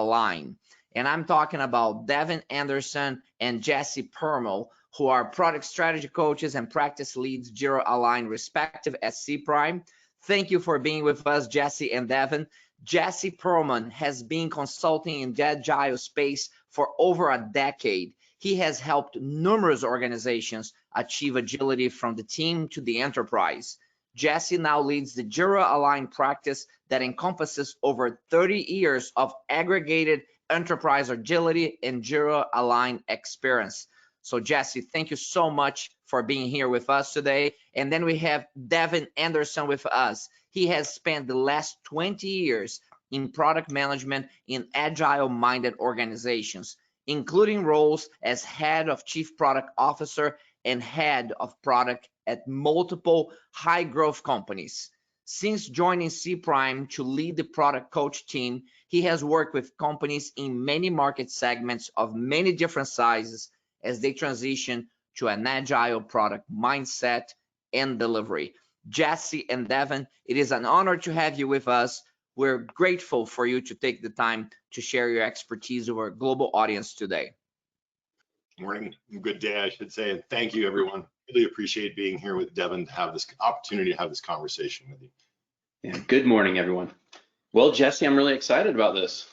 Align. And I'm talking about Devin Anderson and Jesse Pearlman, who are product strategy coaches and practice leads Jira Align respective at C Prime. Thank you for being with us, Jesse and Devin. Jesse Pearlman has been consulting in the agile space for over a decade. He has helped numerous organizations achieve agility from the team to the enterprise. Jesse now leads the Jira Align practice that encompasses over 30 years of aggregated enterprise agility and Jira Align experience. So Jesse, thank you so much for being here with us today. And then we have Devin Anderson with us. He has spent the last 20 years in product management in agile-minded organizations, including roles as head of chief product officer and head of product at multiple high-growth companies. Since joining C Prime to lead the product coach team, he has worked with companies in many market segments of many different sizes as they transition to an agile product mindset and delivery. Jesse and Devin, it is an honor to have you with us. We're grateful for you to take the time to share your expertise with our global audience today. Morning, good day, I should say, and thank you, everyone. Really appreciate being here with Devin to have this opportunity to have this conversation with you. Yeah, good morning, everyone. Well, Jesse, I'm really excited about this.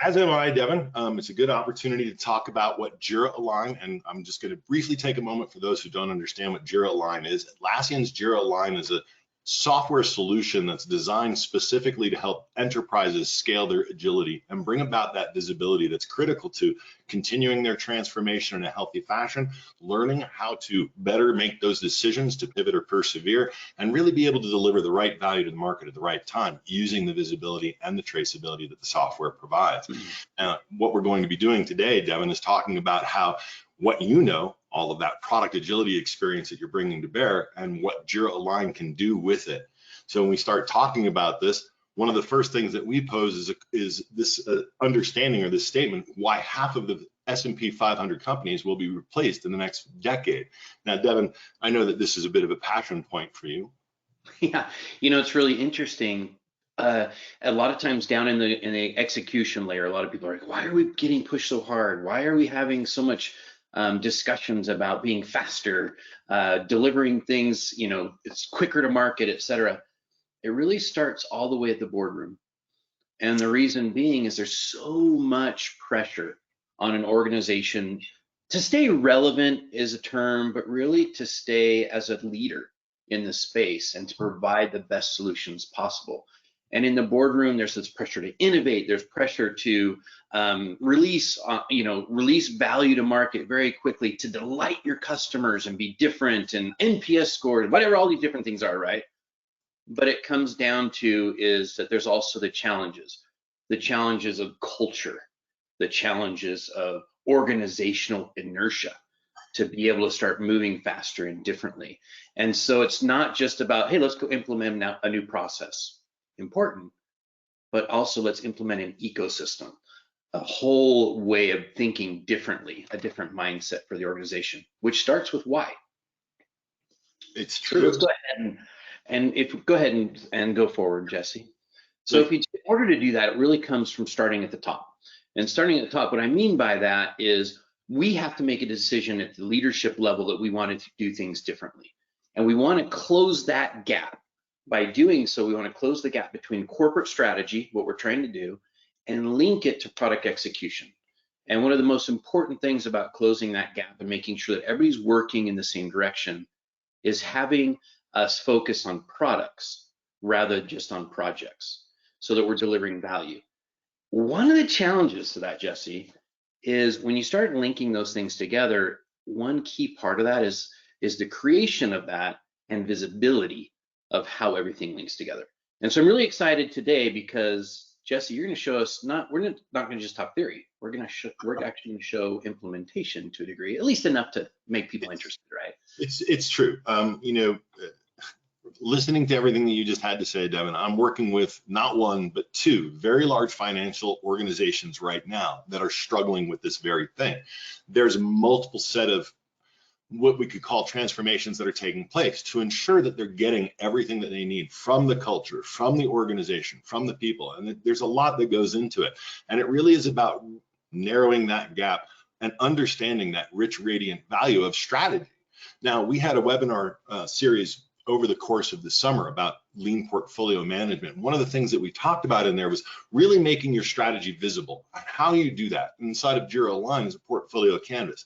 As am I, Devin. It's a good opportunity to talk about what Jira Align, and I'm just going to briefly take a moment for those who don't understand what Jira Align is. Atlassian's Jira Align is a software solution that's designed specifically to help enterprises scale their agility and bring about that visibility that's critical to continuing their transformation in a healthy fashion, learning how to better make those decisions to pivot or persevere, and really be able to deliver the right value to the market at the right time using the visibility and the traceability that the software provides. What we're going to be doing today, Devin, is talking about how what you know, all of that product agility experience that you're bringing to bear, and what Jira Align can do with it. So when we start talking about this, one of the first things that we pose is this understanding or this statement, why half of the S&P 500 companies will be replaced in the next decade. Now, Devin, I know that this is a bit of a passion point for you. Yeah, you know, it's really interesting. A lot of times down in the execution layer, a lot of people are like, why are we getting pushed so hard? Why are we having so much discussions about being faster, delivering things, you know, it's quicker to market, et cetera. It really starts all the way at the boardroom. And the reason being is there's so much pressure on an organization to stay relevant is a term, but really to stay as a leader in the space and to provide the best solutions possible. And in the boardroom, there's this pressure to innovate. There's pressure to release value to market very quickly, to delight your customers and be different, and NPS scores, whatever all these different things are, right? But it comes down to is that there's also the challenges of culture, the challenges of organizational inertia to be able to start moving faster and differently. And so it's not just about, hey, let's go implement now a new process. Important, but also let's implement an ecosystem, a whole way of thinking differently, a different mindset for the organization, which starts with why. It's true. So let's go ahead and go forward, Jesse. So in order to do that, it really comes from starting at the top. And starting at the top, what I mean by that is we have to make a decision at the leadership level that we want to do things differently. And we want to close that gap. By doing so, we want to close the gap between corporate strategy, what we're trying to do, and link it to product execution. And one of the most important things about closing that gap and making sure that everybody's working in the same direction is having us focus on products rather than just on projects so that we're delivering value. One of the challenges to that, Jesse, is when you start linking those things together, one key part of that is the creation of that and visibility of how everything links together. And so I'm really excited today because, Jesse, you're going to show us we're not going to just talk theory. We're actually going to show implementation to a degree, at least enough to make people interested, right? It's true. Listening to everything that you just had to say, Devin, I'm working with not one, but two very large financial organizations right now that are struggling with this very thing. There's a multiple set of what we could call transformations that are taking place to ensure that they're getting everything that they need from the culture, from the organization, from the people. And there's a lot that goes into it. And it really is about narrowing that gap and understanding that rich, radiant value of strategy. Now, we had a webinar series over the course of the summer about lean portfolio management. One of the things that we talked about in there was really making your strategy visible. How you do that inside of Jira Align is a portfolio canvas.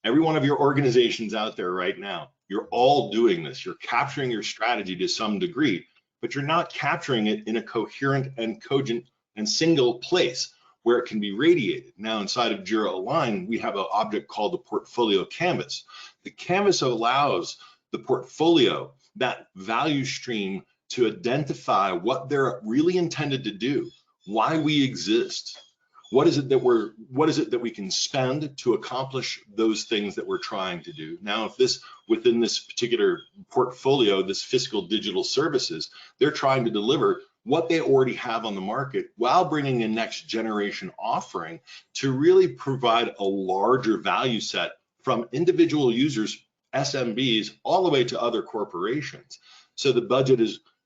Every one of your organizations out there right now, you're all doing this. You're capturing your strategy to some degree, but you're not capturing it in a coherent and cogent and single place where it can be radiated. Now, inside of Jira Align, we have an object called the portfolio canvas. The canvas allows the portfolio, that value stream, to identify what they're really intended to do, why we exist. What is it that we can spend to accomplish those things that we're trying to do? Now, if within this particular portfolio, this fiscal digital services, they're trying to deliver what they already have on the market while bringing a next generation offering to really provide a larger value set from individual users, SMBs, all the way to other corporations. So the budget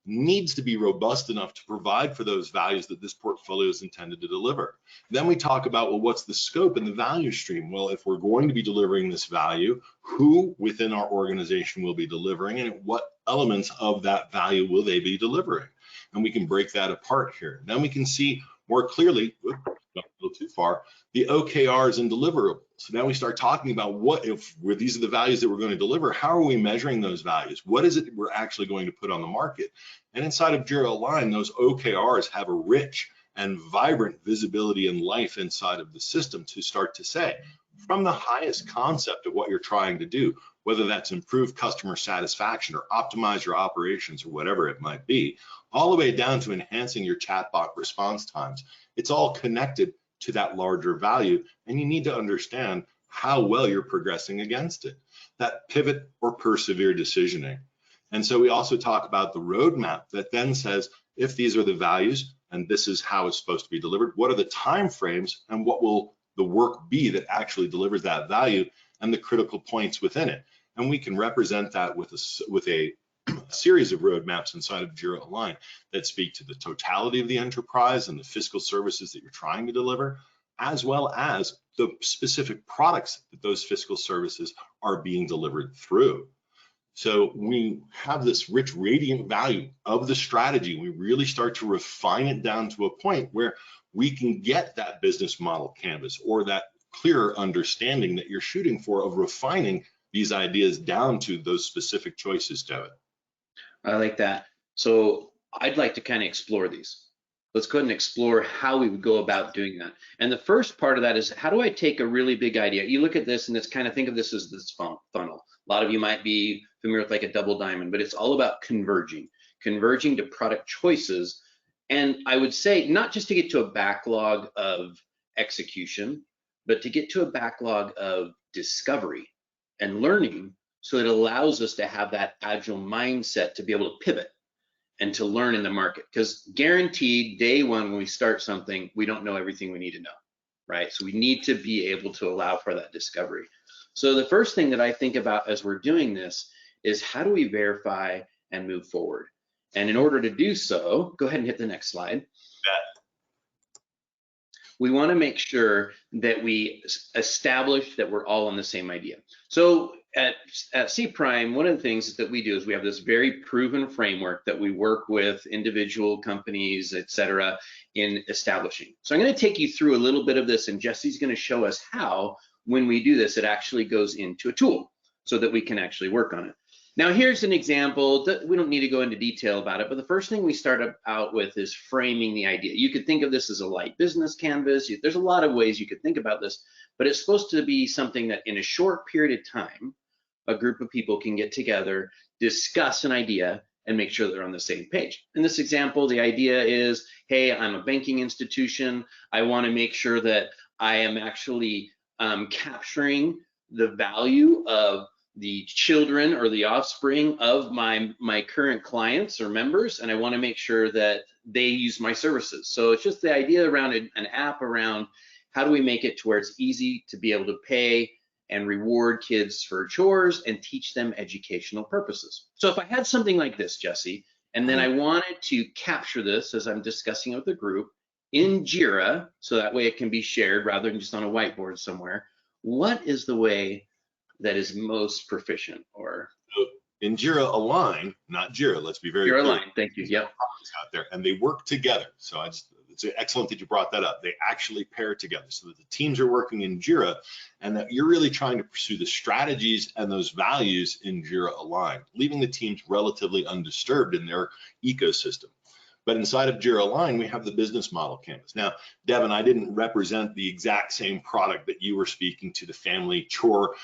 needs to be robust enough to provide for those values that this portfolio is intended to deliver. Then we talk about, well, what's the scope and the value stream? Well, if we're going to be delivering this value, who within our organization will be delivering, and what elements of that value will they be delivering? And we can break that apart here. Then we can see more clearly, not a little too far, the OKRs and deliverables. So now we start talking about these are the values that we're going to deliver, how are we measuring those values? What is it we're actually going to put on the market? And inside of Jira Align, those OKRs have a rich and vibrant visibility and life inside of the system to start to say, from the highest concept of what you're trying to do, whether that's improve customer satisfaction or optimize your operations or whatever it might be, all the way down to enhancing your chatbot response times. It's all connected to that larger value, and you need to understand how well you're progressing against it. That pivot or persevere decisioning. And so we also talk about the roadmap that then says, if these are the values and this is how it's supposed to be delivered, what are the time frames and what will the work be that actually delivers that value and the critical points within it? And we can represent that with a series of roadmaps inside of Jira Align that speak to the totality of the enterprise and the fiscal services that you're trying to deliver, as well as the specific products that those fiscal services are being delivered through. So we have this rich radiant value of the strategy. We really start to refine it down to a point where we can get that business model canvas or that clearer understanding that you're shooting for of refining these ideas down to those specific choices, Devin. I like that. So I'd like to kind of explore these. Let's go ahead and explore how we would go about doing that. And the first part of that is, how do I take a really big idea? You look at this and it's kind of, think of this as this funnel. A lot of you might be familiar with like a double diamond, but it's all about converging to product choices. And I would say not just to get to a backlog of execution, but to get to a backlog of discovery and learning, so it allows us to have that agile mindset to be able to pivot and to learn in the market. Because guaranteed, day one when we start something, we don't know everything we need to know, right? So we need to be able to allow for that discovery. So the first thing that I think about as we're doing this is, how do we verify and move forward? And in order to do so, go ahead and hit the next slide. We want to make sure that we establish that we're all on the same idea. So at C Prime, one of the things that we do is we have this very proven framework that we work with individual companies, et cetera, in establishing. So I'm going to take you through a little bit of this, and Jesse's going to show us how, when we do this, it actually goes into a tool so that we can actually work on it. Now, here's an example that we don't need to go into detail about it, but the first thing we start out with is framing the idea. You could think of this as a light business canvas. There's a lot of ways you could think about this, but it's supposed to be something that in a short period of time, a group of people can get together, discuss an idea, and make sure they're on the same page. In this example, the idea is, hey, I'm a banking institution. I want to make sure that I am actually capturing the value of the children or the offspring of my current clients or members, and I want to make sure that they use my services. So it's just the idea around an app around how do we make it to where it's easy to be able to pay and reward kids for chores and teach them educational purposes. So if I had something like this, Jesse, and then I wanted to capture this as I'm discussing it with the group in Jira, so that way it can be shared rather than just on a whiteboard somewhere, what is the way that is most proficient? Or in Jira Align, not Jira, let's be very Jira clear. Align, thank you. Yep. Out there, and they work together. So it's excellent that you brought that up. They actually pair together so that the teams are working in Jira, and that you're really trying to pursue the strategies and those values in Jira Align, leaving the teams relatively undisturbed in their ecosystem. But inside of Jira Align, we have the business model canvas. Now, Devin, I didn't represent the exact same product that you were speaking to, the family chore.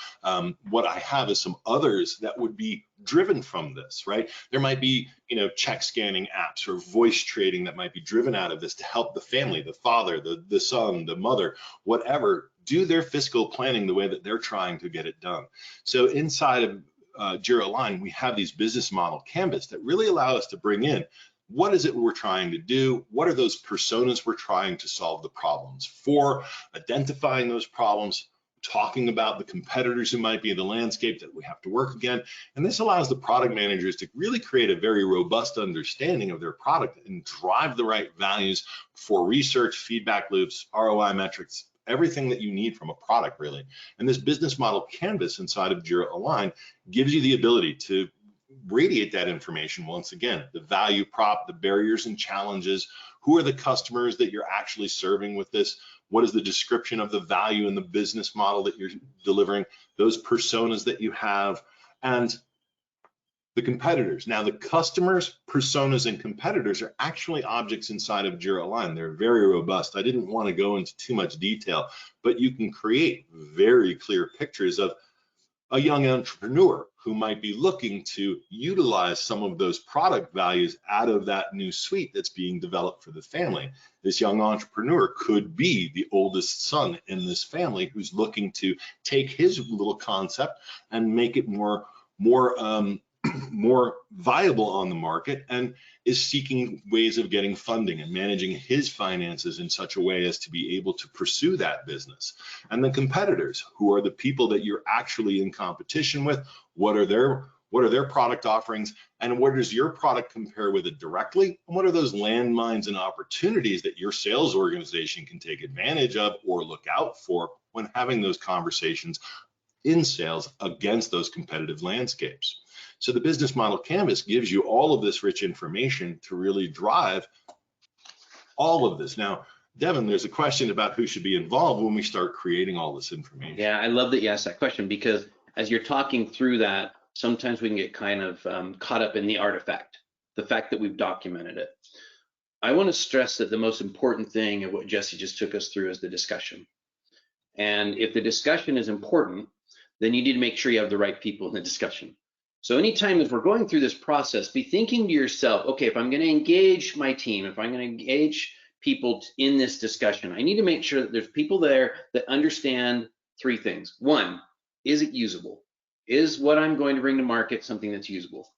What I have is some others that would be driven from this, right? There might be, check scanning apps or voice trading that might be driven out of this to help the family, the father, the son, the mother, whatever, do their fiscal planning the way that they're trying to get it done. So inside of Jira Align, we have these business model canvas that really allow us to bring in what is it we're trying to do? What are those personas we're trying to solve the problems for? Identifying those problems, talking about the competitors who might be in the landscape that we have to work against. And this allows the product managers to really create a very robust understanding of their product and drive the right values for research, feedback loops, ROI metrics, everything that you need from a product, really. And this business model canvas inside of Jira Align gives you the ability to radiate that information. Once again, the value prop, the barriers and challenges, who are the customers that you're actually serving with this, what is the description of the value in the business model that you're delivering, those personas that you have, and the competitors. Now, the customers, personas, and competitors are actually objects inside of Jira Align. They're very robust. I didn't want to go into too much detail, but you can create very clear pictures of a young entrepreneur who might be looking to utilize some of those product values out of that new suite that's being developed for the family. This young entrepreneur could be the oldest son in this family who's looking to take his little concept and make it more viable on the market, and is seeking ways of getting funding and managing his finances in such a way as to be able to pursue that business. And the competitors, who are the people that you're actually in competition with, what are their product offerings, and where does your product compare with it directly, and what are those landmines and opportunities that your sales organization can take advantage of or look out for when having those conversations in sales against those competitive landscapes. So the business model canvas gives you all of this rich information to really drive all of this. Now, Devin, there's a question about who should be involved when we start creating all this information. Yeah, I love that you asked that question, because as you're talking through that, sometimes we can get kind of caught up in the artifact, the fact that we've documented it. I want to stress that the most important thing of what Jesse just took us through is the discussion. And if the discussion is important, then you need to make sure you have the right people in the discussion. So anytime as we're going through this process, be thinking to yourself, okay, if I'm going to engage my team, if I'm going to engage people in this discussion, I need to make sure that there's people there that understand three things. One, is it usable? Is what I'm going to bring to market something that's usable?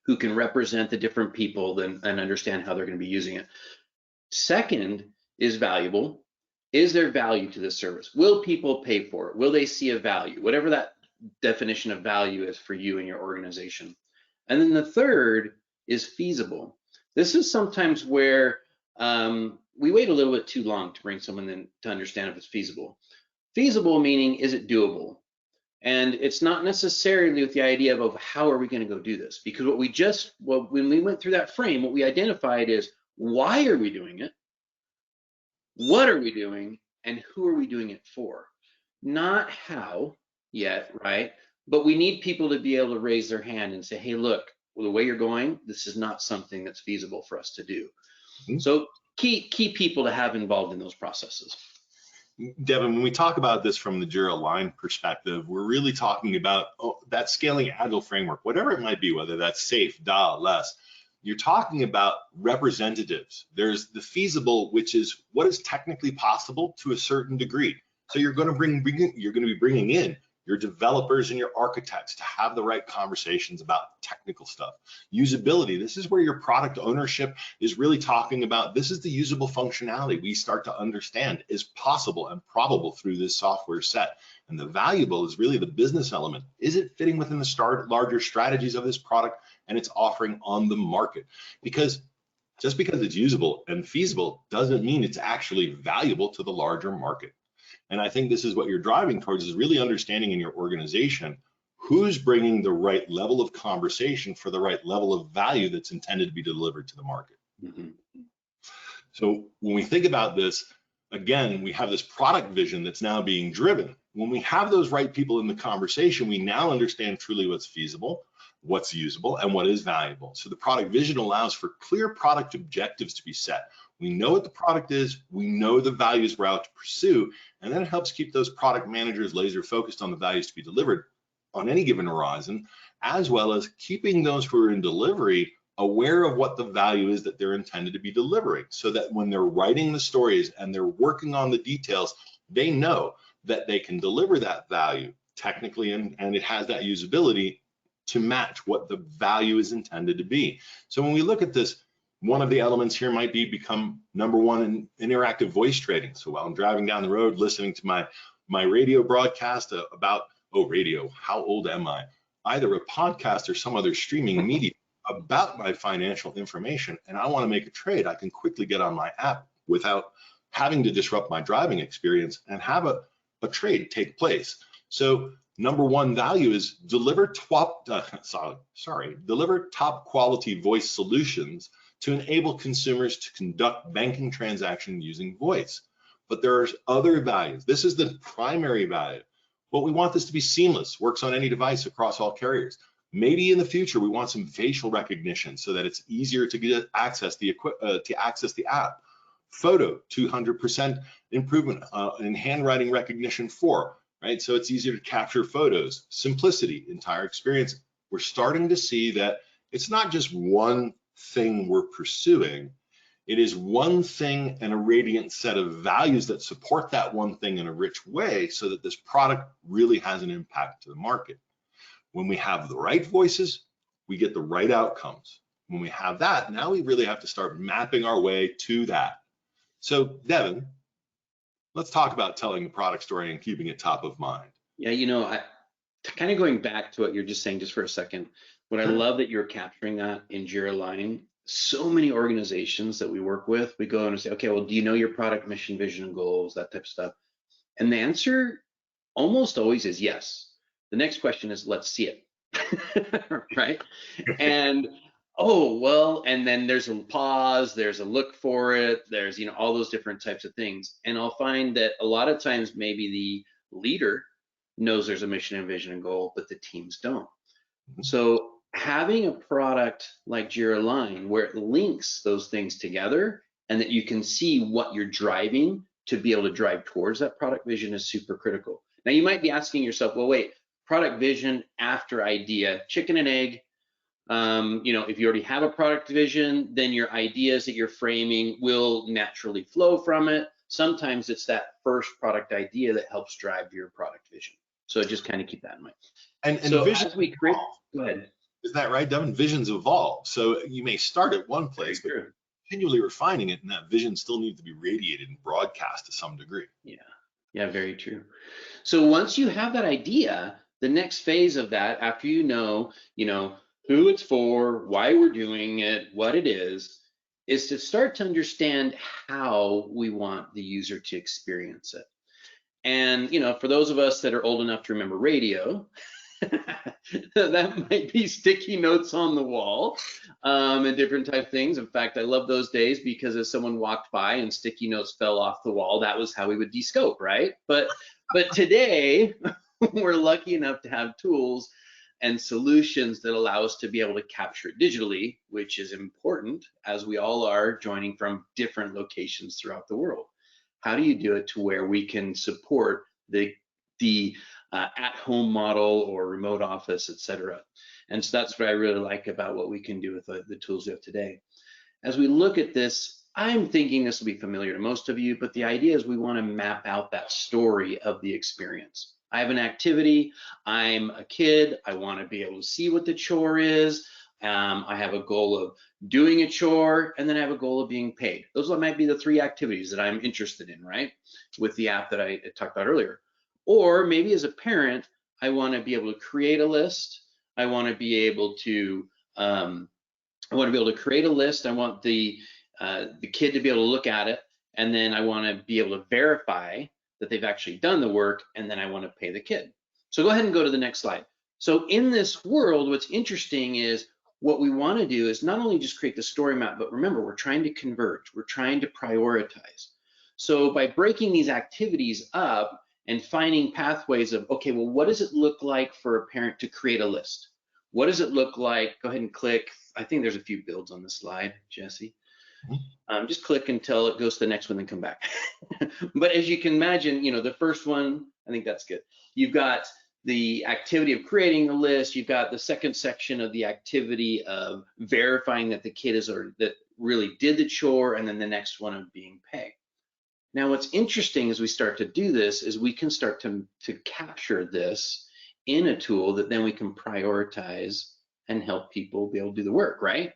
Who can represent the different people and understand how they're going to be using it? Second, is valuable. Is there value to this service? Will people pay for it? Will they see a value? Whatever that definition of value is for you and your organization. And then the third is feasible. This is sometimes where we wait a little bit too long to bring someone in to understand if it's feasible. Feasible meaning, is it doable? And it's not necessarily with the idea of how are we going to go do this? Because when we went through that frame, what we identified is, why are we doing it? What are we doing? And who are we doing it for? Not how yet, right? But we need people to be able to raise their hand and say, hey, look, well, the way you're going, this is not something that's feasible for us to do. Mm-hmm. So key people to have involved in those processes. Devin, when we talk about this from the Jira Align perspective, we're really talking about that scaling agile framework, whatever it might be, whether that's SAFe, DA, LESS. You're talking about representatives. There's the feasible, which is what is technically possible to a certain degree. So you're going to be bringing in your developers and your architects to have the right conversations about technical stuff. Usability, this is where your product ownership is really talking about, this is the usable functionality we start to understand is possible and probable through this software set. And the valuable is really the business element. Is it fitting within the larger strategies of this product and its offering on the market? Because just because it's usable and feasible doesn't mean it's actually valuable to the larger market. And I think this is what you're driving towards, is really understanding in your organization who's bringing the right level of conversation for the right level of value that's intended to be delivered to the market. So when we think about this, again, we have this product vision that's now being driven. When we have those right people in the conversation, we now understand truly what's feasible, what's usable, and what is valuable. So the product vision allows for clear product objectives to be set. We know what the product is, we know the values we're out to pursue, and then it helps keep those product managers laser focused on the values to be delivered on any given horizon, as well as keeping those who are in delivery aware of what the value is that they're intended to be delivering, so that when they're writing the stories and they're working on the details, they know that they can deliver that value technically, and it has that usability to match what the value is intended to be. So when we look at this, one of the elements here might be become number one in interactive voice trading. So while I'm driving down the road, listening to my radio broadcast about, oh, radio, how old am I? Either a podcast or some other streaming media about my financial information, and I want to make a trade, I can quickly get on my app without having to disrupt my driving experience and have a trade take place. So number one value is deliver top quality voice solutions to enable consumers to conduct banking transactions using voice. But there are other values. This is the primary value. Well, we want this to be seamless, works on any device across all carriers. Maybe in the future we want some facial recognition so that it's easier to get access the app. Photo, 200% improvement in handwriting recognition right? So it's easier to capture photos. Simplicity, entire experience. We're starting to see that it's not just one thing we're pursuing, it is one thing and a radiant set of values that support that one thing in a rich way so that this product really has an impact to the market. When we have the right voices, we get the right outcomes. When we have that, now we really have to start mapping our way to that. So Devin, let's talk about telling the product story and keeping it top of mind. Yeah, kind of going back to what you're just saying just for a second, what I love that you're capturing that in Jira Line. So many organizations that we work with, we go and say, okay, well, do you know your product mission, vision, and goals, that type of stuff? And the answer almost always is yes. The next question is, let's see it, right? And oh, well, and then there's a pause, there's a look for it, there's, all those different types of things. And I'll find that a lot of times maybe the leader knows there's a mission and vision and goal, but the teams don't. So having a product like Jira Line where it links those things together and that you can see what you're driving to be able to drive towards that product vision is super critical. Now you might be asking yourself, well, wait, product vision after idea, chicken and egg. If you already have a product vision, then your ideas that you're framing will naturally flow from it. Sometimes it's that first product idea that helps drive your product vision. So just kind of keep that in mind. And so vision, as we create, go ahead. Isn't that right, Devin? Visions evolve. So you may start at one place, but continually refining it, and that vision still needs to be radiated and broadcast to some degree. Yeah, very true. So once you have that idea, the next phase of that, after you know who it's for, why we're doing it, what it is to start to understand how we want the user to experience it. And for those of us that are old enough to remember radio, that might be sticky notes on the wall and different type of things. In fact, I love those days because if someone walked by and sticky notes fell off the wall, that was how we would descope, right? But today, we're lucky enough to have tools and solutions that allow us to be able to capture it digitally, which is important as we all are joining from different locations throughout the world. How do you do it to where we can support the at-home model or remote office, et cetera? And so that's what I really like about what we can do with the tools we have today. As we look at this, I'm thinking this will be familiar to most of you, but the idea is we want to map out that story of the experience. I have an activity, I'm a kid, I want to be able to see what the chore is, I have a goal of doing a chore, and then I have a goal of being paid. Those might be the 3 activities that I'm interested in, right? With the app that I talked about earlier. Or maybe as a parent, I want to be able to create a list. I want to be able to create a list. I want the kid to be able to look at it, and then I want to be able to verify that they've actually done the work, and then I want to pay the kid. So go ahead and go to the next slide. So in this world, what's interesting is what we want to do is not only just create the story map, but remember, we're trying to converge, we're trying to prioritize. So by breaking these activities up and finding pathways of, okay, well, what does it look like for a parent to create a list? What does it look like? Go ahead and click. I think there's a few builds on the slide, Jesse. Just click until it goes to the next one, then come back. But as you can imagine, the first one, I think that's good. You've got the activity of creating a list. You've got the second section of the activity of verifying that the kid that really did the chore, and then the next one of being paid. Now, what's interesting as we start to do this is we can start to capture this in a tool that then we can prioritize and help people be able to do the work, right?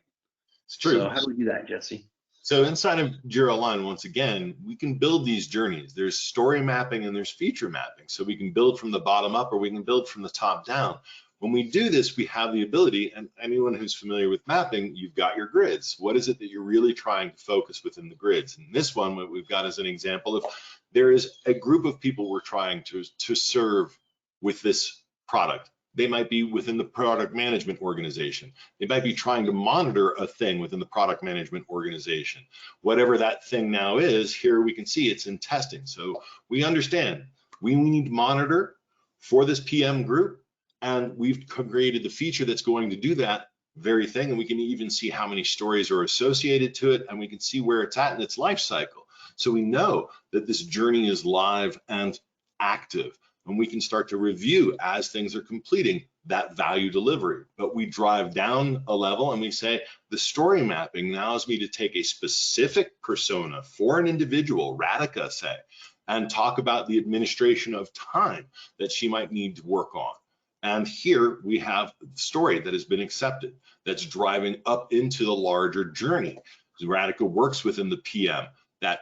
It's true. So how do we do that, Jesse? So inside of Jira Align, once again, we can build these journeys. There's story mapping and there's feature mapping. So we can build from the bottom up, or we can build from the top down. When we do this, we have the ability, and anyone who's familiar with mapping, you've got your grids. What is it that you're really trying to focus within the grids? And this one, what we've got as an example of, there is a group of people we're trying to serve with this product. They might be within the product management organization. They might be trying to monitor a thing within the product management organization. Whatever that thing now is, here we can see it's in testing. So we understand we need to monitor for this PM group, and we've created the feature that's going to do that very thing. And we can even see how many stories are associated to it, and we can see where it's at in its life cycle. So we know that this journey is live and active. And we can start to review as things are completing that value delivery. But we drive down a level and we say, the story mapping allows me to take a specific persona for an individual, Radhika say, and talk about the administration of time that she might need to work on. And here we have the story that has been accepted, that's driving up into the larger journey. Radhika works within the PM, that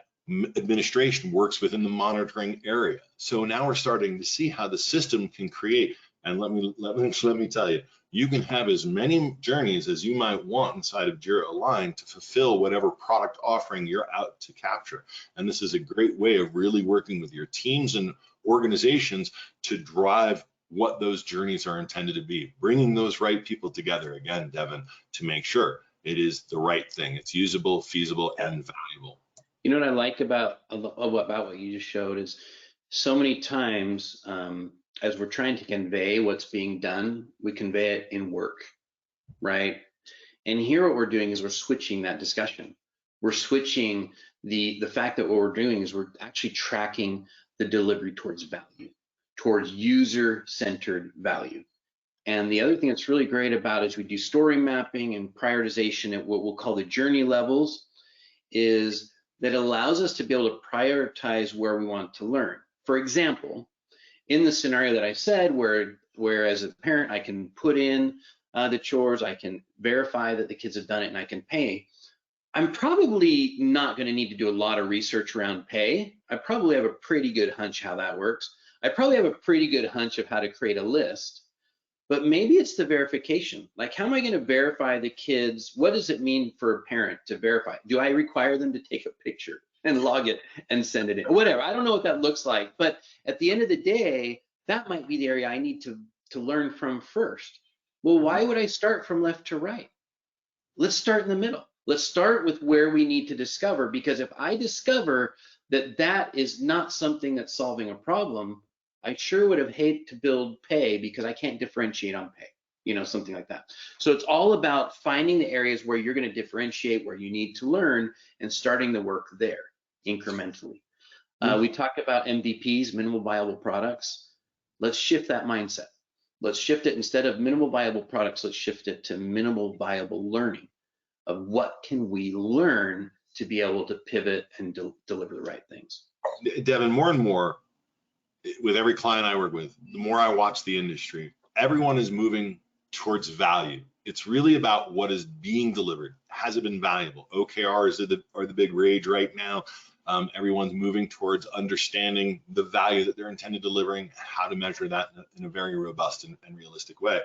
administration works within the monitoring area. So now we're starting to see how the system can create. And let me tell you, you can have as many journeys as you might want inside of Jira Align to fulfill whatever product offering you're out to capture. And this is a great way of really working with your teams and organizations to drive what those journeys are intended to be, bringing those right people together, again, Devin, to make sure it is the right thing. It's usable, feasible, and valuable. You know what I like about what you just showed is so many times as we're trying to convey what's being done, we convey it in work, right? And here what we're doing is we're switching that discussion. We're switching the fact that what we're doing is we're actually tracking the delivery towards value, towards user-centered value. And the other thing that's really great about is we do story mapping and prioritization at what we'll call the journey levels, is that allows us to be able to prioritize where we want to learn. For example, in the scenario that I said, where as a parent, I can put in the chores, I can verify that the kids have done it, and I can pay, I'm probably not going to need to do a lot of research around pay. I probably have a pretty good hunch how that works. I probably have a pretty good hunch of how to create a list. But maybe it's the verification. Like, how am I going to verify the kids? What does it mean for a parent to verify? Do I require them to take a picture and log it and send it in? Whatever. I don't know what that looks like. But at the end of the day, that might be the area I need to learn from first. Well, why would I start from left to right? Let's start in the middle. Let's start with where we need to discover, because if I discover that that is not something that's solving a problem, I sure would have hated to build pay because I can't differentiate on pay, something like that. So it's all about finding the areas where you're going to differentiate, where you need to learn, and starting the work there incrementally. We talked about MVPs, minimal viable products. Let's shift that mindset. Let's shift it, instead of minimal viable products, let's shift it to minimal viable learning of what can we learn to be able to pivot and deliver the right things. Devin, more and more, with every client I work with, the more I watch the industry, everyone is moving towards value. It's really about what is being delivered. Has it been valuable? OKRs are the big rage right now. Everyone's moving towards understanding the value that they're intended delivering, how to measure that in a very robust and realistic way.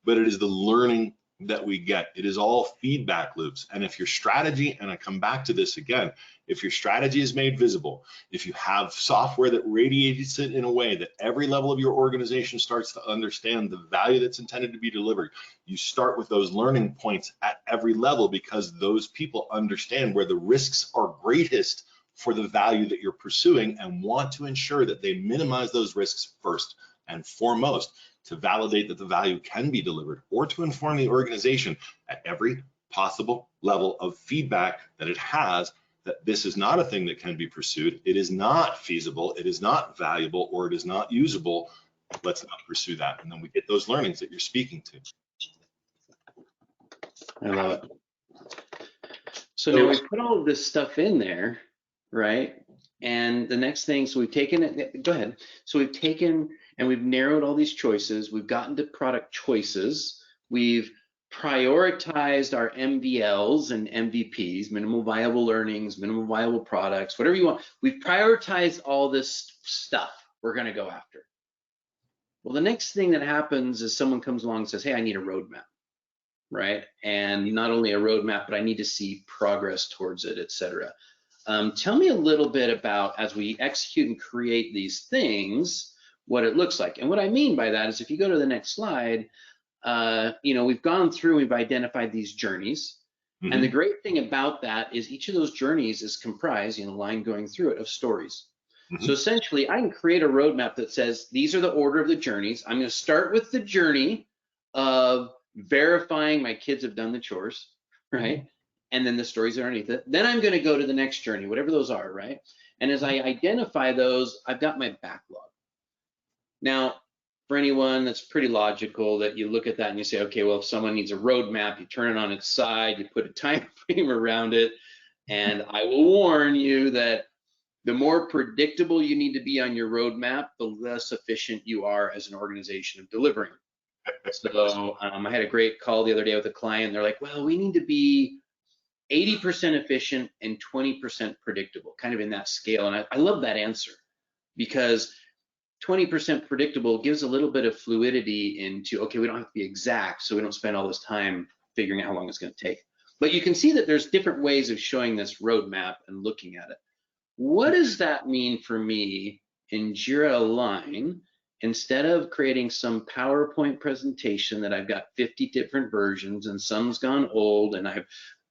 But it is the learning that we get. It is all feedback loops. And if your strategy, and I come back to this again, if your strategy is made visible, if you have software that radiates it in a way that every level of your organization starts to understand the value that's intended to be delivered, you start with those learning points at every level, because those people understand where the risks are greatest for the value that you're pursuing and want to ensure that they minimize those risks first and foremost, to validate that the value can be delivered, or to inform the organization at every possible level of feedback that it has that this is not a thing that can be pursued, it is not feasible, it is not valuable, or it is not usable. Let's not pursue that. And then we get those learnings that you're speaking to. I love it. So now we've put all of this stuff in there, right? And the next thing, so we've taken it, go ahead. So we've taken and we've narrowed all these choices. We've gotten to product choices. We've prioritized our MVLs and MVPs, minimal viable earnings, minimal viable products, whatever you want. We've prioritized all this stuff we're going to go after. Well, the next thing that happens is someone comes along and says, hey, I need a roadmap, right? And not only a roadmap, but I need to see progress towards it, et cetera. Tell me a little bit about, as we execute and create these things, what it looks like. And what I mean by that is, if you go to the next slide, we've gone through, we've identified these journeys. Mm-hmm. And the great thing about that is each of those journeys is comprised, line going through it, of stories. Mm-hmm. So essentially, I can create a roadmap that says, these are the order of the journeys. I'm going to start with the journey of verifying my kids have done the chores, right? And then the stories underneath it. Then I'm going to go to the next journey, whatever those are, right? And as I identify those, I've got my backlog. Now, for anyone that's pretty logical, that you look at that and you say, okay, well, if someone needs a roadmap, you turn it on its side, you put a time frame around it. And I will warn you that the more predictable you need to be on your roadmap, the less efficient you are as an organization of delivering. So I had a great call the other day with a client. They're like, well, we need to be 80% efficient and 20% predictable, kind of in that scale. And I love that answer, because 20% predictable gives a little bit of fluidity into, okay, we don't have to be exact, so we don't spend all this time figuring out how long it's going to take. But you can see that there's different ways of showing this roadmap and looking at it. What does that mean for me in Jira Align? Instead of creating some PowerPoint presentation that I've got 50 different versions and some's gone old and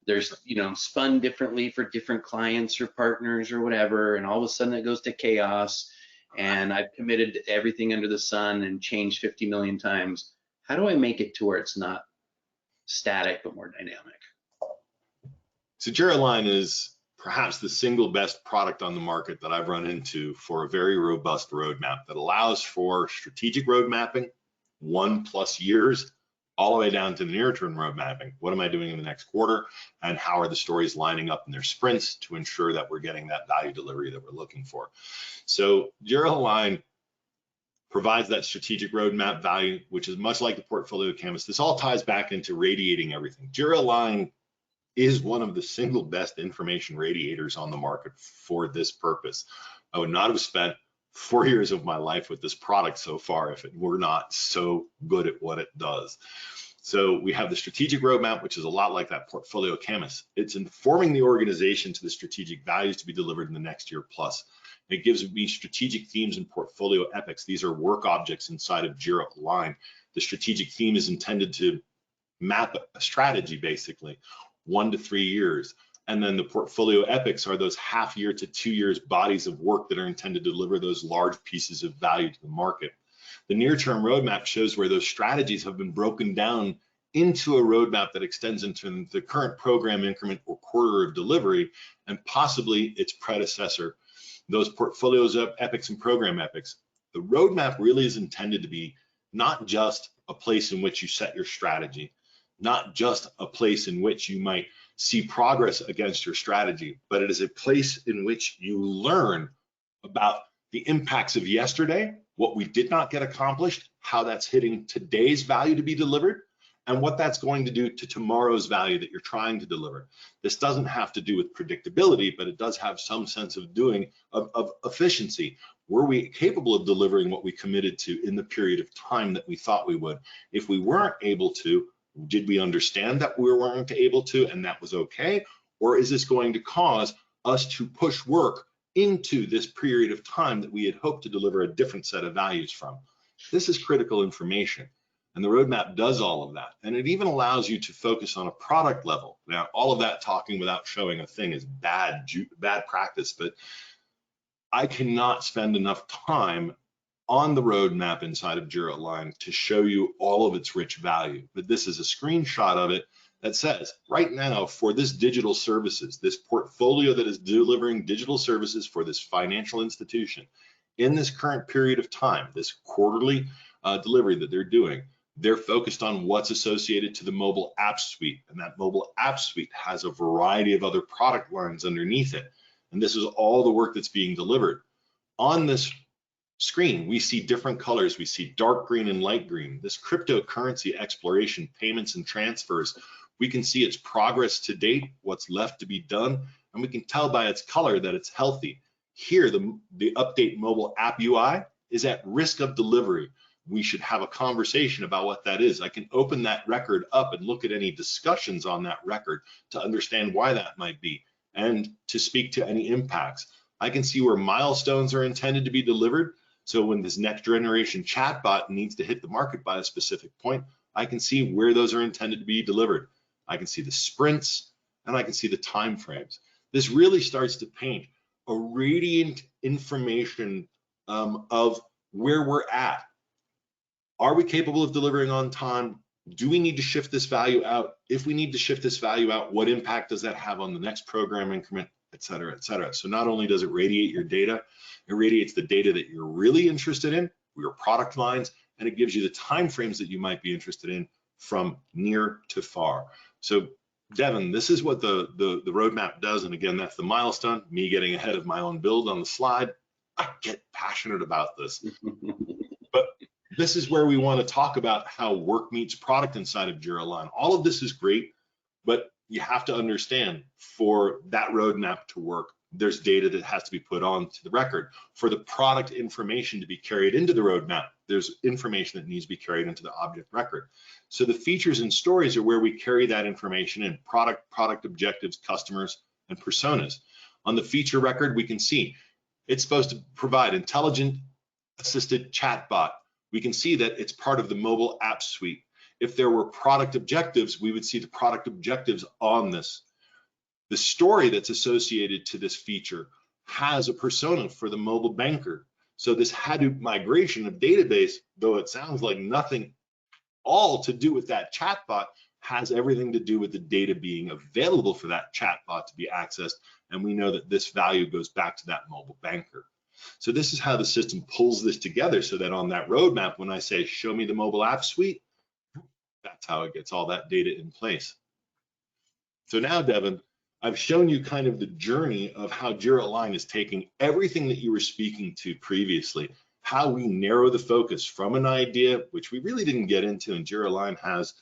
there's spun differently for different clients or partners or whatever, and all of a sudden it goes to chaos, and I've committed to everything under the sun and changed 50 million times. How do I make it to where it's not static but more dynamic? So Jira Align is perhaps the single best product on the market that I've run into for a very robust roadmap that allows for strategic road mapping, 1+ years, all the way down to the near-term road mapping. What am I doing in the next quarter, and how are the stories lining up in their sprints to ensure that we're getting that value delivery that we're looking for? So Jira Align provides that strategic roadmap value, which is much like the portfolio canvas. This all ties back into radiating everything. Jira Align is one of the single best information radiators on the market for this purpose. I would not have spent 4 years of my life with this product so far if it were not so good at what it does. So we have the strategic roadmap, which is a lot like that portfolio canvas. It's informing the organization to the strategic values to be delivered in the next year plus. It gives me strategic themes and portfolio epics. These are work objects inside of Jira Align. The strategic theme is intended to map a strategy, basically, 1 to 3 years. And then the portfolio epics are those half-year to 2 years bodies of work that are intended to deliver those large pieces of value to the market. The near-term roadmap shows where those strategies have been broken down into a roadmap that extends into the current program increment or quarter of delivery, and possibly its predecessor. Those portfolios of epics and program epics. The roadmap really is intended to be not just a place in which you set your strategy, not just a place in which you might see progress against your strategy, but it is a place in which you learn about the impacts of yesterday, what we did not get accomplished, how that's hitting today's value to be delivered, and what that's going to do to tomorrow's value that you're trying to deliver. This doesn't have to do with predictability, but it does have some sense of of efficiency. Were we capable of delivering what we committed to in the period of time that we thought we would? If we weren't able to, did we understand that we weren't able to and that was okay? Or is this going to cause us to push work into this period of time that we had hoped to deliver a different set of values from? This is critical information. And the roadmap does all of that. And it even allows you to focus on a product level. Now, all of that talking without showing a thing is bad practice, but I cannot spend enough time on the roadmap inside of Jira Align to show you all of its rich value. But this is a screenshot of it that says, right now, for this digital services, this portfolio that is delivering digital services for this financial institution, in this current period of time, this quarterly delivery that they're doing, they're focused on what's associated to the mobile app suite. And that mobile app suite has a variety of other product lines underneath it. And this is all the work that's being delivered. On this screen, we see different colors. We see dark green and light green. This cryptocurrency exploration, payments and transfers, we can see its progress to date, what's left to be done, and we can tell by its color that it's healthy. Here, the update mobile app UI is at risk of delivery. We should have a conversation about what that is. I can open that record up and look at any discussions on that record to understand why that might be and to speak to any impacts. I can see where milestones are intended to be delivered. So when this next generation chatbot needs to hit the market by a specific point, I can see where those are intended to be delivered. I can see the sprints and I can see the time frames. This really starts to paint a radiant information of where we're at. Are we capable of delivering on time? Do we need to shift this value out? If we need to shift this value out, what impact does that have on the next program increment, et cetera, et cetera? So not only does it radiate your data, it radiates the data that you're really interested in, your product lines, and it gives you the timeframes that you might be interested in from near to far. So Devin, this is what the roadmap does. And again, that's the milestone, me getting ahead of my own build on the slide. I get passionate about this. But this is where we want to talk about how work meets product inside of Jira Align. All of this is great, but you have to understand for that roadmap to work, there's data that has to be put onto the record. For the product information to be carried into the roadmap, there's information that needs to be carried into the object record. So the features and stories are where we carry that information in: product objectives, customers, and personas. On the feature record, we can see it's supposed to provide intelligent assisted chatbot. We can see that it's part of the mobile app suite. If there were product objectives, we would see the product objectives on this. The story that's associated to this feature has a persona for the mobile banker. So this Hadoop migration of database, though it sounds like nothing all to do with that chatbot, has everything to do with the data being available for that chatbot to be accessed. And we know that this value goes back to that mobile banker. So this is how the system pulls this together so that on that roadmap, when I say, show me the mobile app suite, that's how it gets all that data in place. So now, Devin, I've shown you kind of the journey of how Jira Align is taking everything that you were speaking to previously, how we narrow the focus from an idea, which we really didn't get into, and Jira Align has,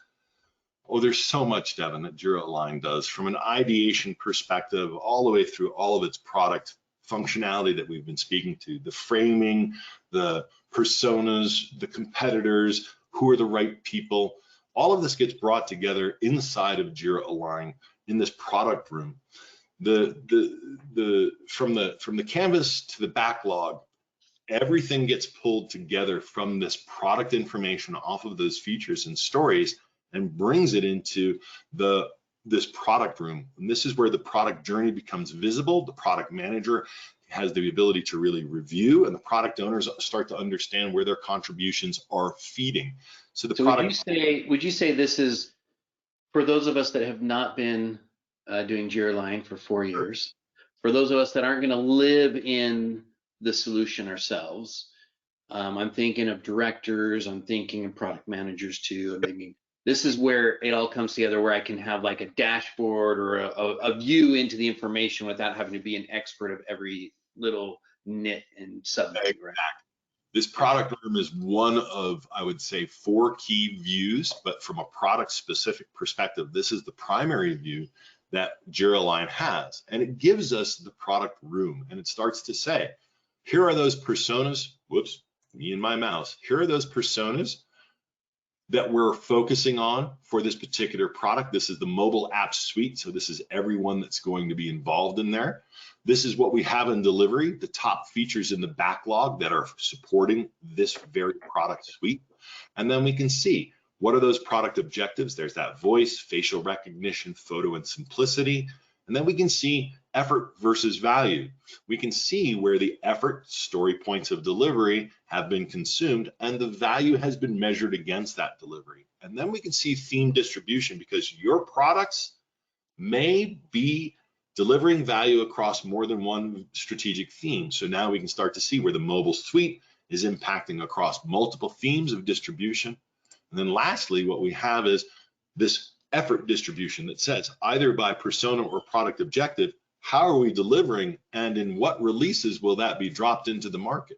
oh, there's so much, Devin, that Jira Align does, from an ideation perspective all the way through all of its product functionality that we've been speaking to, the framing, the personas, the competitors, who are the right people. All of this gets brought together inside of Jira Align in this product room. From the canvas to the backlog, everything gets pulled together from this product information off of those features and stories and brings it into this product room. And this is where the product journey becomes visible. The product manager has the ability to really review, and the product owners start to understand where their contributions are feeding. So would you say this is, for those of us that have not been doing Jira Align for 4 years, for those of us that aren't going to live in the solution ourselves, I'm thinking of directors, I'm thinking of product managers too. I'm thinking this is where it all comes together, where I can have like a dashboard or a view into the information without having to be an expert of every little knit and sub to, right? This product room is one of, I would say, 4 key views, but from a product specific perspective, this is the primary view that Jira Align has. And it gives us the product room, and it starts to say, here are those personas, whoops, me and my mouse. Here are those personas that we're focusing on for this particular product. This is the mobile app suite. So this is everyone that's going to be involved in there. This is what we have in delivery, the top features in the backlog that are supporting this very product suite. And then we can see what are those product objectives. There's that voice, facial recognition, photo, and simplicity. And then we can see effort versus value. We can see where the effort, story points of delivery, have been consumed and the value has been measured against that delivery. And then we can see theme distribution, because your products may be delivering value across more than one strategic theme. So now we can start to see where the mobile suite is impacting across multiple themes of distribution. And then lastly, what we have is this effort distribution that says either by persona or product objective, how are we delivering and in what releases will that be dropped into the market?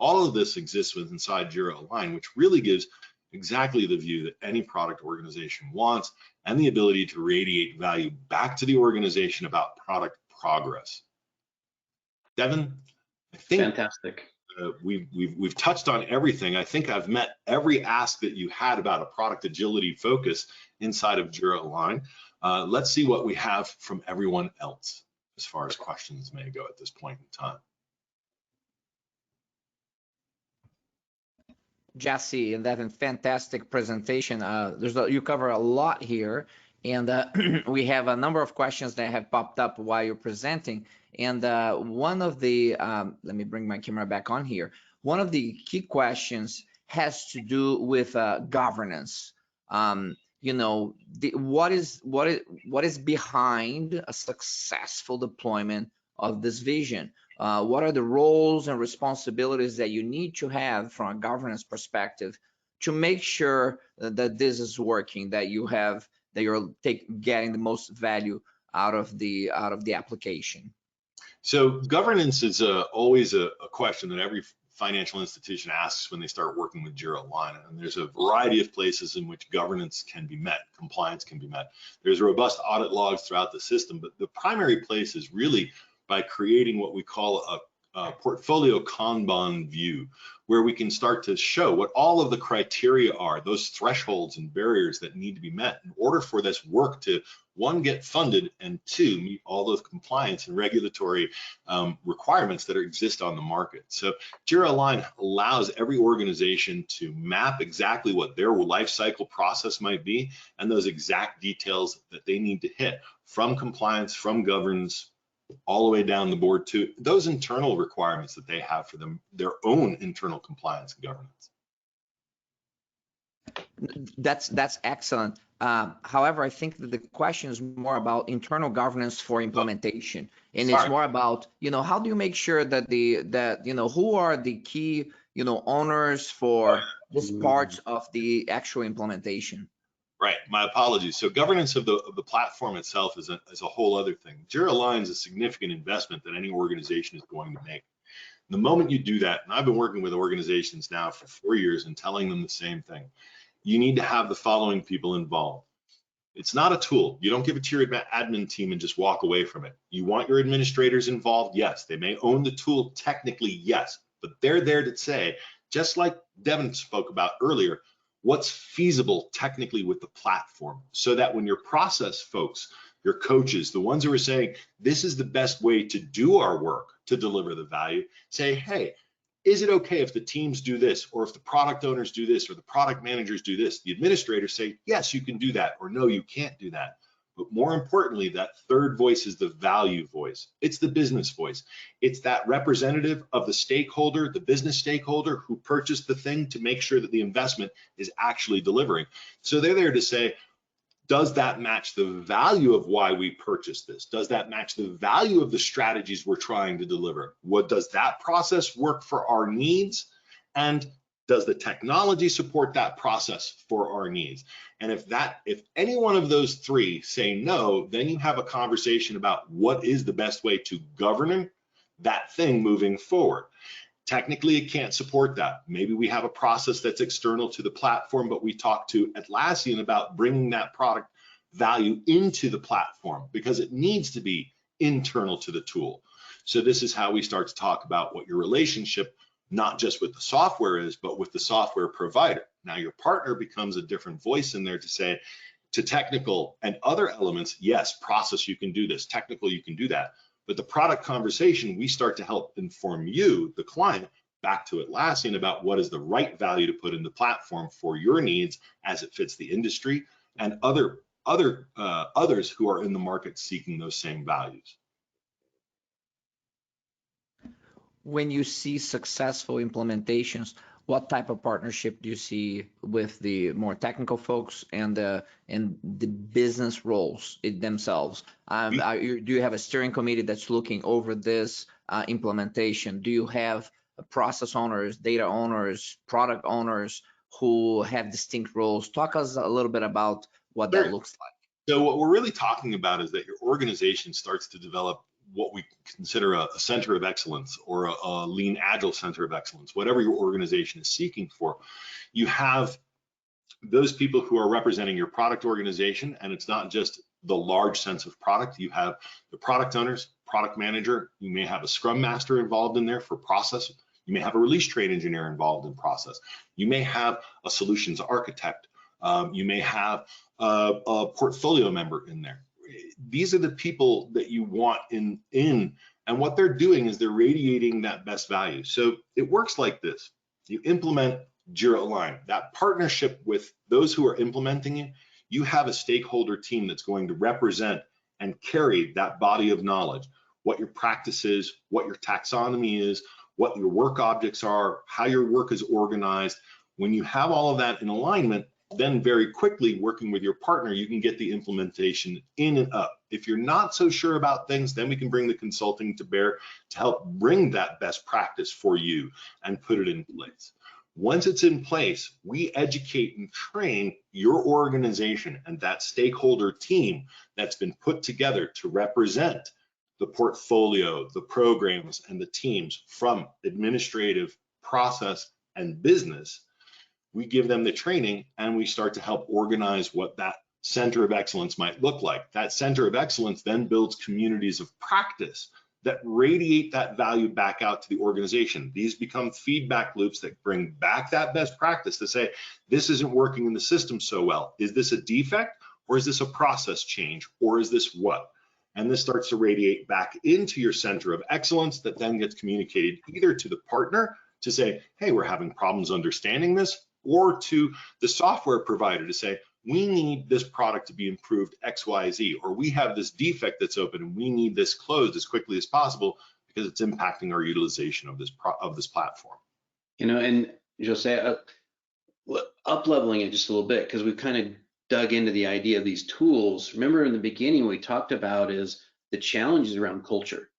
All of this exists within inside Jira Align, which really gives exactly the view that any product organization wants and the ability to radiate value back to the organization about product progress. Devin, I think fantastic. We've touched on everything. I think I've met every ask that you had about a product agility focus inside of Jira Align. Let's see what we have from everyone else as far as questions may go at this point in time. Jesse and Devin, fantastic presentation. You cover a lot here, and we have a number of questions that have popped up while you're presenting. And one of the, let me bring my camera back on here. One of the key questions has to do with governance. You know, what is behind a successful deployment of this vision? What are the roles and responsibilities that you need to have from a governance perspective to make sure that this is working, that you're getting the most value out of the application? So governance is always a question that every financial institution asks when they start working with Jira Align. And there's a variety of places in which governance can be met, compliance can be met. There's robust audit logs throughout the system, but the primary place is really by creating what we call a portfolio Kanban view, where we can start to show what all of the criteria are, those thresholds and barriers that need to be met in order for this work to, 1, get funded, and 2, meet all those compliance and regulatory requirements that exist on the market. So Jira Align allows every organization to map exactly what their life cycle process might be and those exact details that they need to hit, from compliance, from governance, all the way down the board to those internal requirements that they have for them, their own internal compliance and governance. That's excellent. However, I think that the question is more about internal governance for implementation, and it's more about, you know, how do you make sure that who are the key, owners for this part of the actual implementation? Right, my apologies. So governance of the platform itself is a whole other thing. Jira Align is a significant investment that any organization is going to make. The moment you do that, and I've been working with organizations now for 4 years and telling them the same thing, you need to have the following people involved. It's not a tool. You don't give it to your admin team and just walk away from it. You want your administrators involved? Yes. They may own the tool technically, yes, but they're there to say, just like Devin spoke about earlier, what's feasible technically with the platform, so that when your process folks, your coaches, the ones who are saying, this is the best way to do our work to deliver the value, say, hey, is it okay if the teams do this, or if the product owners do this, or the product managers do this? The administrators say, yes, you can do that, or no, you can't do that. But more importantly, that third voice is the value voice. It's the business voice. It's that representative of the stakeholder, the business stakeholder who purchased the thing, to make sure that the investment is actually delivering. So they're there to say, does that match the value of why we purchased this? Does that match the value of the strategies we're trying to deliver? What does that process work for our needs? And does the technology support that process for our needs? And if any one of those three say no, then you have a conversation about what is the best way to govern that thing moving forward. Technically, it can't support that. Maybe we have a process that's external to the platform, but we talk to Atlassian about bringing that product value into the platform because it needs to be internal to the tool. So this is how we start to talk about what your relationship, not just with the software is, but with the software provider. Now your partner becomes a different voice in there to say, to technical and other elements, yes, process, you can do this, technical, you can do that. But the product conversation, we start to help inform you, the client, back to Atlassian about what is the right value to put in the platform for your needs as it fits the industry and others who are in the market seeking those same values. When you see successful implementations, what type of partnership do you see with the more technical folks and the business roles themselves? Do you have a steering committee that's looking over this implementation? Do you have process owners, data owners, product owners who have distinct roles? Talk us a little bit about what that looks like. So what we're really talking about is that your organization starts to develop what we consider a center of excellence or a lean agile center of excellence, whatever your organization is seeking for. You have those people who are representing your product organization, and it's not just the large sense of product. You have the product owners, product manager, you may have a scrum master involved in there for process. You may have a release train engineer involved in process. You may have a solutions architect. You may have a portfolio member in there. These are the people that you want in, and what they're doing is they're radiating that best value. So it works like this. You implement Jira Align, that partnership with those who are implementing it. You have a stakeholder team that's going to represent and carry that body of knowledge, what your practice is, what your taxonomy is, what your work objects are, how your work is organized. When you have all of that in alignment, then very quickly working with your partner, you can get the implementation in and up. If you're not so sure about things, then we can bring the consulting to bear to help bring that best practice for you and put it in place. Once it's in place, we educate and train your organization and that stakeholder team that's been put together to represent the portfolio, the programs, and the teams from administrative, process, and business. We give them the training and we start to help organize what that center of excellence might look like. That center of excellence then builds communities of practice that radiate that value back out to the organization. These become feedback loops that bring back that best practice to say, this isn't working in the system so well. Is this a defect, or is this a process change, or is this what? And this starts to radiate back into your center of excellence that then gets communicated either to the partner to say, hey, we're having problems understanding this, or to the software provider to say, we need this product to be improved X, Y, Z, or we have this defect that's open and we need this closed as quickly as possible because it's impacting our utilization of this platform. You know, and Jose, up-leveling it just a little bit, because we've kind of dug into the idea of these tools. Remember in the beginning, what we talked about is the challenges around culture,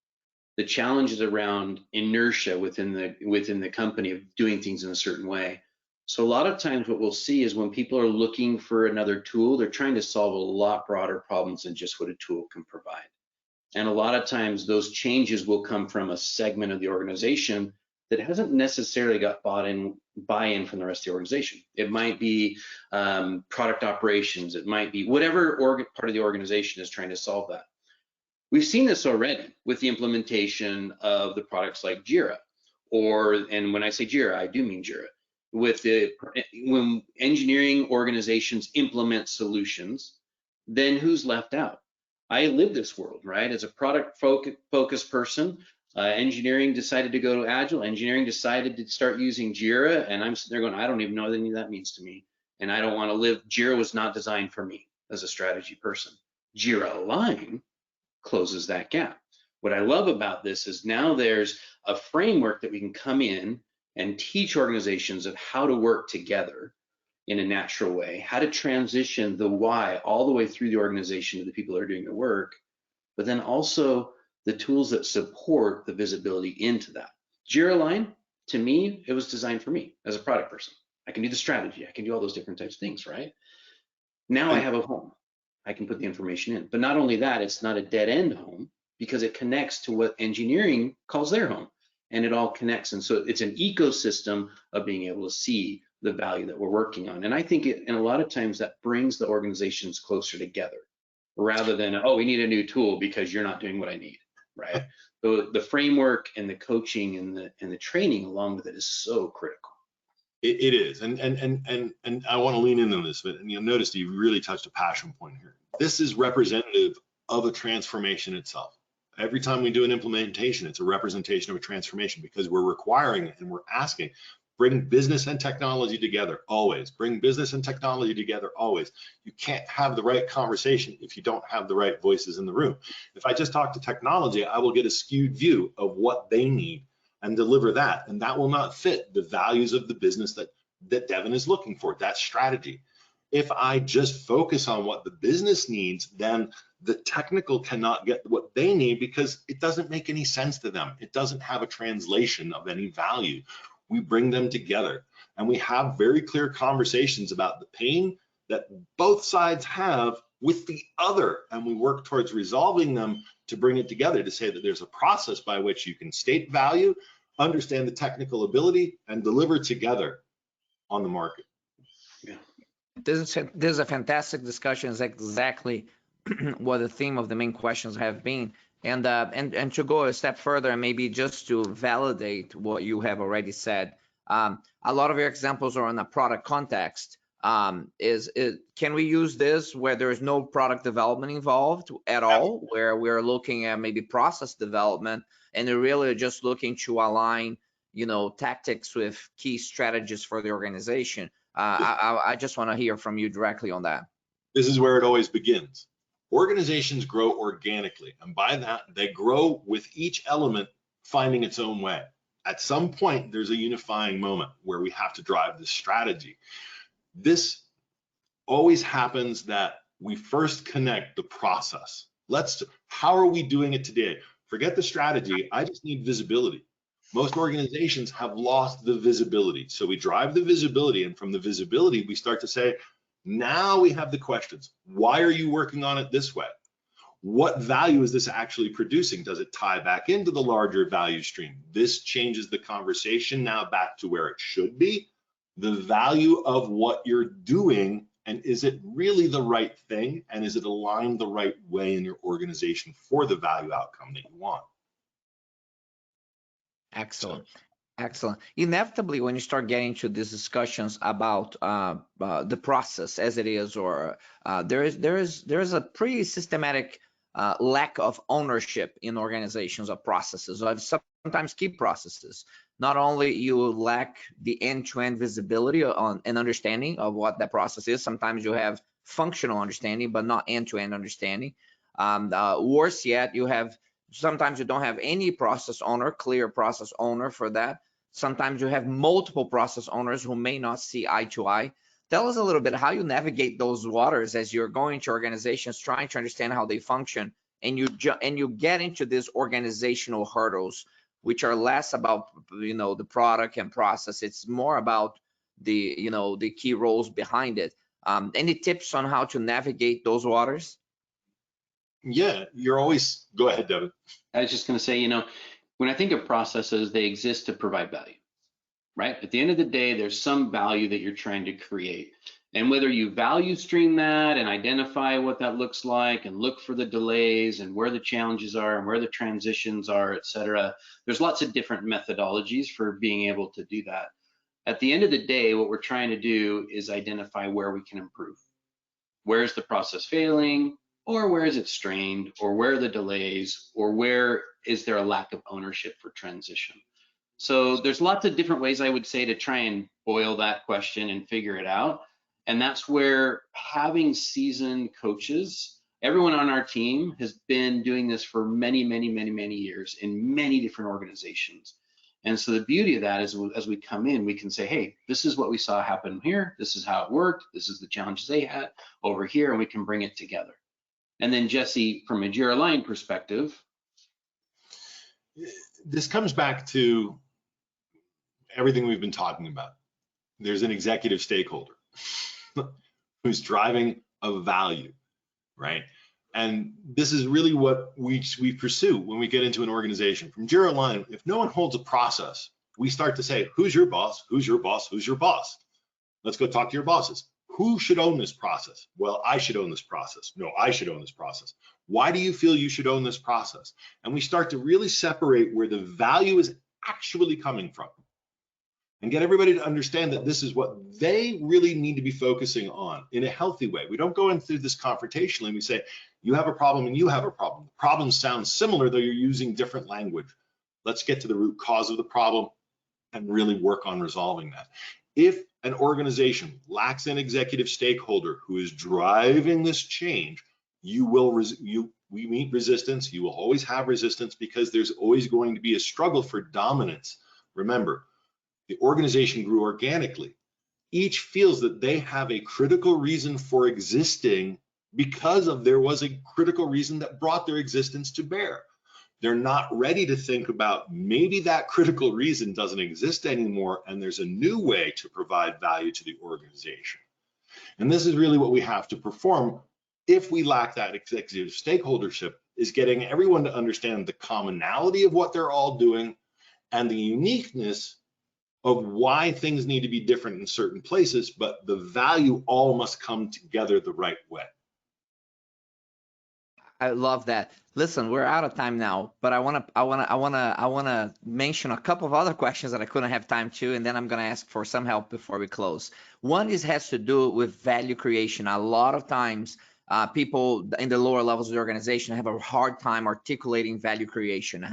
the challenges around inertia within the company of doing things in a certain way. So a lot of times what we'll see is when people are looking for another tool, they're trying to solve a lot broader problems than just what a tool can provide. And a lot of times those changes will come from a segment of the organization that hasn't necessarily got buy-in from the rest of the organization. It might be product operations, it might be whatever part of the organization is trying to solve that. We've seen this already with the implementation of the products like Jira, and when I say Jira, I do mean Jira. When engineering organizations implement solutions, then who's left out? I live this world, right? As a product focused person, engineering decided to go to Agile, engineering decided to start using Jira, and I'm sitting there going, I don't even know what any of that means to me. And I don't want to live, Jira was not designed for me as a strategy person. Jira Align closes that gap. What I love about this is now there's a framework that we can come in and teach organizations of how to work together in a natural way, how to transition the why all the way through the organization to the people that are doing the work, but then also the tools that support the visibility into that. Jira Align, to me, it was designed for me as a product person. I can do the strategy, I can do all those different types of things, right? Now I have a home, I can put the information in. But not only that, it's not a dead end home. because it connects to what engineering calls their home, and it all connects. And so it's an ecosystem of being able to see the value that we're working on. And I think and a lot of times that brings the organizations closer together rather than, oh, we need a new tool because you're not doing what I need, right? The framework and the coaching and the training along with it is so critical. It is, and I want to lean into this, but you'll notice that you really touched a passion point here. This is representative of a transformation itself. Every time we do an implementation, it's a representation of a transformation because we're requiring it and we're asking, bring business and technology together always. Bring business and technology together always. You can't have the right conversation if you don't have the right voices in the room. If I just talk to technology, I will get a skewed view of what they need and deliver that, and that will not fit the values of the business that Devin is looking for, that strategy. If I just focus on what the business needs, then the technical cannot get what they need because it doesn't make any sense to them. It doesn't have a translation of any value. We bring them together and we have very clear conversations about the pain that both sides have with the other, and we work towards resolving them to bring it together to say that there's a process by which you can state value, understand the technical ability, and deliver together on the market. Yeah. This is a fantastic discussion. Is exactly what the theme of the main questions have been. And to go a step further, and maybe just to validate what you have already said, a lot of your examples are in a product context. Can we use this where there is no product development involved at all, where we're looking at maybe process development and they're really just looking to align, tactics with key strategies for the organization? I just want to hear from you directly on that. This is where it always begins. Organizations grow organically, and by that, they grow with each element finding its own way. At some point, there's a unifying moment where we have to drive this strategy. This always happens that we first connect the process. How are we doing it today? Forget the strategy, I just need visibility. Most organizations have lost the visibility. So we drive the visibility, and from the visibility, we start to say, now we have the questions. Why are you working on it this way? What value is this actually producing? Does it tie back into the larger value stream? This changes the conversation now back to where it should be. The value of what you're doing, and is it really the right thing? And is it aligned the right way in your organization for the value outcome that you want? Excellent. Excellent. Inevitably, when you start getting to these discussions about the process as it is, or there is a pretty systematic lack of ownership in organizations of processes, of sometimes key processes. Not only you lack the end-to-end visibility on and understanding of what that process is, sometimes you have functional understanding, but not end-to-end understanding. Worse yet, sometimes you don't have any process owner, clear process owner for that. Sometimes you have multiple process owners who may not see eye to eye. Tell us a little bit how you navigate those waters as you're going to organizations, trying to understand how they function, and you get into these organizational hurdles, which are less about the product and process. It's more about the key roles behind it. Any tips on how to navigate those waters? Yeah, go ahead, Devin. I was just going to say, when I think of processes, they exist to provide value, right? At the end of the day, there's some value that you're trying to create. And whether you value stream that and identify what that looks like and look for the delays and where the challenges are and where the transitions are, et cetera, there's lots of different methodologies for being able to do that. At the end of the day, what we're trying to do is identify where we can improve. Where's the process failing? Or where is it strained, or where are the delays, or where is there a lack of ownership for transition? So there's lots of different ways, I would say, to try and boil that question and figure it out. And that's where having seasoned coaches, everyone on our team has been doing this for many, many, many, many years in many different organizations. And so the beauty of that is as we come in, we can say, hey, this is what we saw happen here. This is how it worked. This is the challenges they had over here, and we can bring it together. And then Jesse, from a JIRA line perspective. This comes back to everything we've been talking about. There's an executive stakeholder who's driving a value, right? And this is really what we pursue when we get into an organization. From JIRA Align, if no one holds a process, we start to say, who's your boss? Who's your boss? Who's your boss? Let's go talk to your bosses. Who should own this process? Well, I should own this process. No, I should own this process. Why do you feel you should own this process? And we start to really separate where the value is actually coming from and get everybody to understand that this is what they really need to be focusing on in a healthy way. We don't go in through this confrontationally. We say, you have a problem and you have a problem. The problems sound similar, though you're using different language. Let's get to the root cause of the problem and really work on resolving that. If an organization lacks an executive stakeholder who is driving this change, we meet resistance. You will always have resistance because there's always going to be a struggle for dominance. Remember, the organization grew organically. Each feels that they have a critical reason for existing because there was a critical reason that brought their existence to bear. They're not ready to think about maybe that critical reason doesn't exist anymore and there's a new way to provide value to the organization. And this is really what we have to perform if we lack that executive stakeholdership, is getting everyone to understand the commonality of what they're all doing and the uniqueness of why things need to be different in certain places, but the value all must come together the right way. I love that. Listen, we're out of time now, but I wanna mention a couple of other questions that I couldn't have time to, and then I'm gonna ask for some help before we close. One has to do with value creation. A lot of times, people in the lower levels of the organization have a hard time articulating value creation,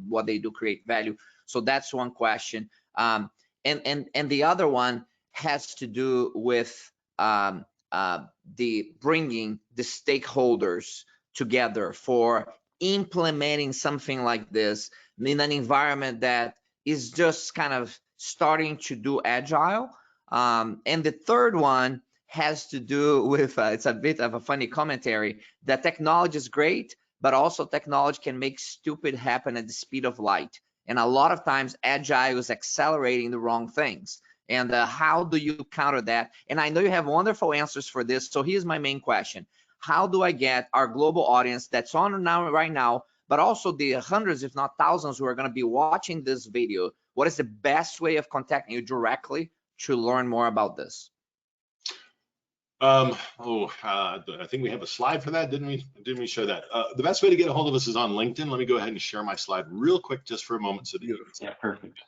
what they do create value. So that's one question. And the other one has to do with the bringing the stakeholders together for implementing something like this in an environment that is just kind of starting to do agile. And the third one has to do with, it's a bit of a funny commentary, that technology is great, but also technology can make stupid happen at the speed of light. And a lot of times agile is accelerating the wrong things. And how do you counter that? And I know you have wonderful answers for this. So here's my main question. How do I get our global audience that's on right now, but also the hundreds, if not thousands, who are going to be watching this video? What is the best way of contacting you directly to learn more about this? I think we have a slide for that, didn't we show that? The best way to get a hold of us is on LinkedIn. Let me go ahead and share my slide real quick just for a moment. So yeah, perfect.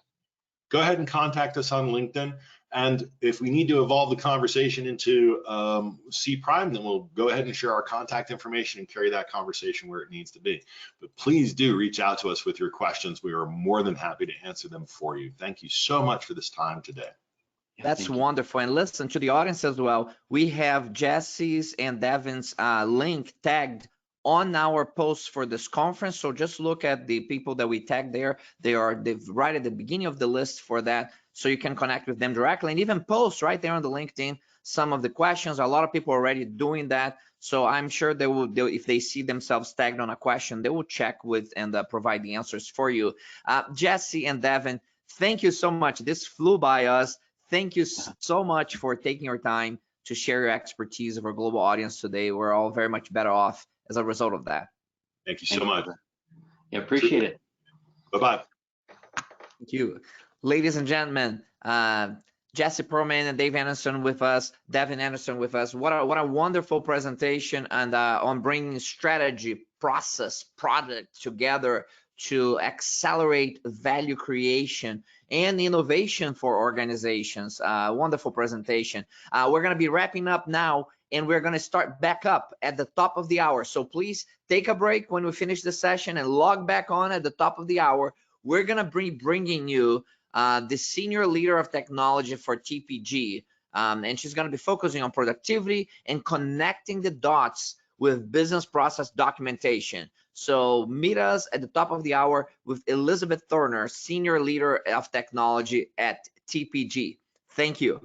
Go ahead and contact us on LinkedIn. And if we need to evolve the conversation into C Prime, then we'll go ahead and share our contact information and carry that conversation where it needs to be. But please do reach out to us with your questions. We are more than happy to answer them for you. Thank you so much for this time today. That's wonderful. And listen, to the audience as well, we have Jesse's and Devin's link tagged on our posts for this conference. So just look at the people that we tagged there. They're right at the beginning of the list for that. So you can connect with them directly and even post right there on the LinkedIn some of the questions. A lot of people are already doing that. So I'm sure they will, if they see themselves tagged on a question, they will check with and provide the answers for you. Jesse and Devin, thank you so much. This flew by us. Thank you so much for taking your time to share your expertise of our global audience today. We're all very much better off as a result of that. Thank you so much. Yeah, appreciate it. Bye-bye. Thank you. Ladies and gentlemen, Jesse Pearlman and Dave Anderson with us, Devin Anderson with us. What a wonderful presentation and on bringing strategy, process, product together to accelerate value creation and innovation for organizations. Wonderful presentation. We're going to be wrapping up now, and we're going to start back up at the top of the hour. So please take a break when we finish the session and log back on at the top of the hour. We're going to be bringing you the senior leader of technology for TPG, and she's going to be focusing on productivity and connecting the dots with business process documentation. So meet us at the top of the hour with Elizabeth Thorner, Senior Leader of Technology at TPG. Thank you.